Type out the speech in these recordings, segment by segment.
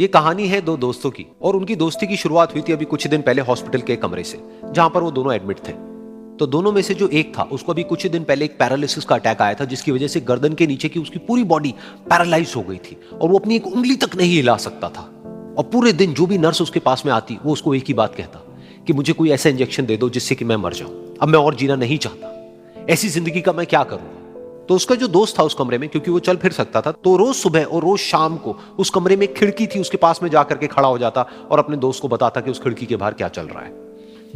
ये कहानी है दो दोस्तों की और उनकी दोस्ती की शुरुआत हुई थी अभी कुछ दिन पहले हॉस्पिटल के कमरे से, जहां पर वो दोनों एडमिट थे। तो दोनों में से जो एक था उसको अभी कुछ दिन पहले एक पैरालिसिस का अटैक आया था, जिसकी वजह से गर्दन के नीचे की उसकी पूरी बॉडी पैरालाइज हो गई थी और वो अपनी एक उंगली तक नहीं हिला सकता था। और पूरे दिन जो भी नर्स उसके पास में आती वो उसको एक ही बात कहता कि मुझे कोई ऐसा इंजेक्शन दे दो जिससे कि मैं मर जाऊं, अब मैं और जीना नहीं चाहता, ऐसी जिंदगी का मैं क्या करूंगा। तो उसका जो दोस्त था उस कमरे में, क्योंकि वो चल फिर सकता था, तो रोज सुबह और रोज शाम को उस कमरे में एक खिड़की थी, उसके पास में जाकर के खड़ा हो जाता और अपने दोस्त को बताता कि उस खिड़की के बाहर क्या चल रहा है।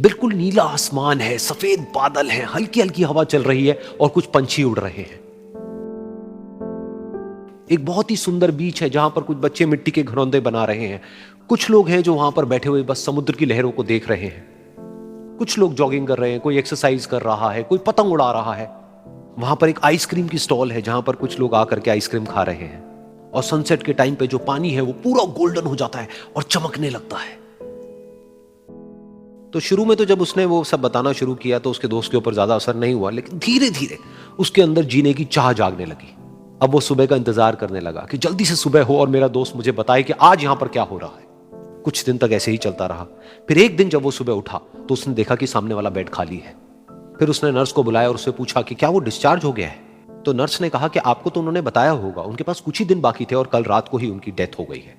बिल्कुल नीला आसमान है, सफेद बादल है, हल्की हल्की हवा चल रही है और कुछ पंछी उड़ रहे हैं। एक बहुत ही सुंदर बीच है जहां पर कुछ बच्चे मिट्टी के घरौंदे बना रहे हैं। कुछ लोग हैं जो वहां पर बैठे हुए बस समुद्र की लहरों को देख रहे हैं। कुछ लोग जॉगिंग कर रहे हैं, कोई एक्सरसाइज कर रहा है, कोई पतंग उड़ा रहा है। वहां पर एक आइसक्रीम की स्टॉल है जहां पर कुछ लोग आकर के आइसक्रीम खा रहे हैं। और सनसेट के टाइम पे जो पानी है वो पूरा गोल्डन हो जाता है और चमकने लगता है। तो शुरू में तो जब उसने वो सब बताना शुरू किया तो उसके दोस्त के ऊपर ज्यादा असर नहीं हुआ, लेकिन धीरे धीरे उसके अंदर जीने की चाह जागने लगी। अब वो सुबह का इंतजार करने लगा कि जल्दी से सुबह हो और मेरा दोस्त मुझे बताए कि आज यहां पर क्या हो रहा है। कुछ दिन तक ऐसे ही चलता रहा। फिर एक दिन जब वो सुबह उठा तो उसने देखा कि सामने वाला बेड खाली है। फिर उसने नर्स को बुलाया और उससे पूछा कि क्या वो डिस्चार्ज हो गया है। तो नर्स ने कहा कि आपको तो उन्होंने बताया होगा, उनके पास कुछ ही दिन बाकी थे और कल रात को ही उनकी डेथ हो गई है।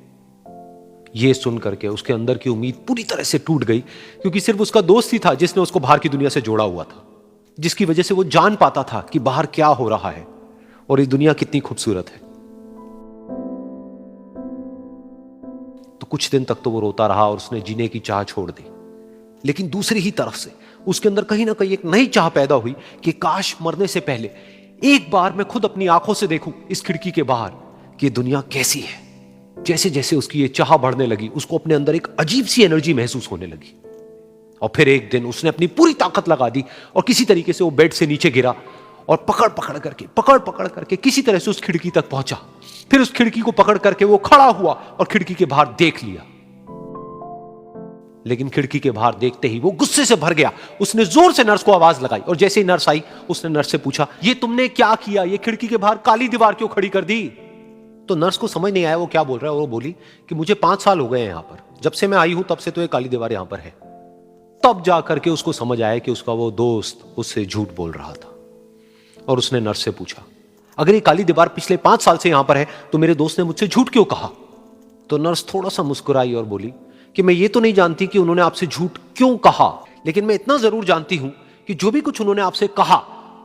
ये सुन करके उसके अंदर की उम्मीद पूरी तरह से टूट गई, क्योंकि सिर्फ उसका दोस्त ही था जिसने उसको बाहर की दुनिया से जोड़ा हुआ था, जिसकी वजह से वो जान पाता था कि बाहर क्या हो रहा है और ये दुनिया कितनी खूबसूरत है। तो कुछ दिन तक तो वो रोता रहा और उसने जीने की चाह छोड़ दी। लेकिन दूसरी ही तरफ से उसके अंदर कहीं ना कहीं एक नई चाह पैदा हुई कि काश मरने से पहले एक बार मैं खुद अपनी आंखों से देखूं इस खिड़की के बाहर कि दुनिया कैसी है। जैसे जैसे उसकी ये चाह बढ़ने लगी, उसको अपने अंदर एक अजीब सी एनर्जी महसूस होने लगी। और फिर एक दिन उसने अपनी पूरी ताकत लगा दी और किसी तरीके से वो बेड से नीचे गिरा और पकड़ पकड़ करके किसी तरह से उस खिड़की तक पहुंचा। फिर उस खिड़की को पकड़ करके वो खड़ा हुआ और खिड़की के बाहर देख लिया। लेकिन खिड़की के बाहर देखते ही वो गुस्से से भर गया। उसने जोर से नर्स को आवाज लगाई और जैसे ही नर्स आई उसने नर्स से पूछा, ये तुमने क्या किया, ये खिड़की के बाहर काली दीवार क्यों खड़ी कर दी। तो नर्स को समझ नहीं आया वो क्या बोल रहा है और वो बोली कि मुझे 5 साल हो गए हैं यहां पर, जब से मैं आई हूं तब से तो ये काली दीवार यहां पर है। तब जाकर के उसको समझ आया कि उसका वो दोस्त उससे झूठ बोल रहा था। और उसने नर्स से पूछा, अगर ये काली दीवार पिछले 5 साल से यहां पर है तो मेरे दोस्त ने मुझसे झूठ क्यों कहा। तो नर्स थोड़ा सा मुस्कुराई और बोली कि मैं ये तो नहीं जानती कि उन्होंने आपसे झूठ क्यों कहा, लेकिन मैं इतना जरूर जानती हूं कि जो भी कुछ उन्होंने आपसे कहा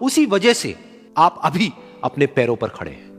उसी वजह से आप अभी अपने पैरों पर खड़े हैं।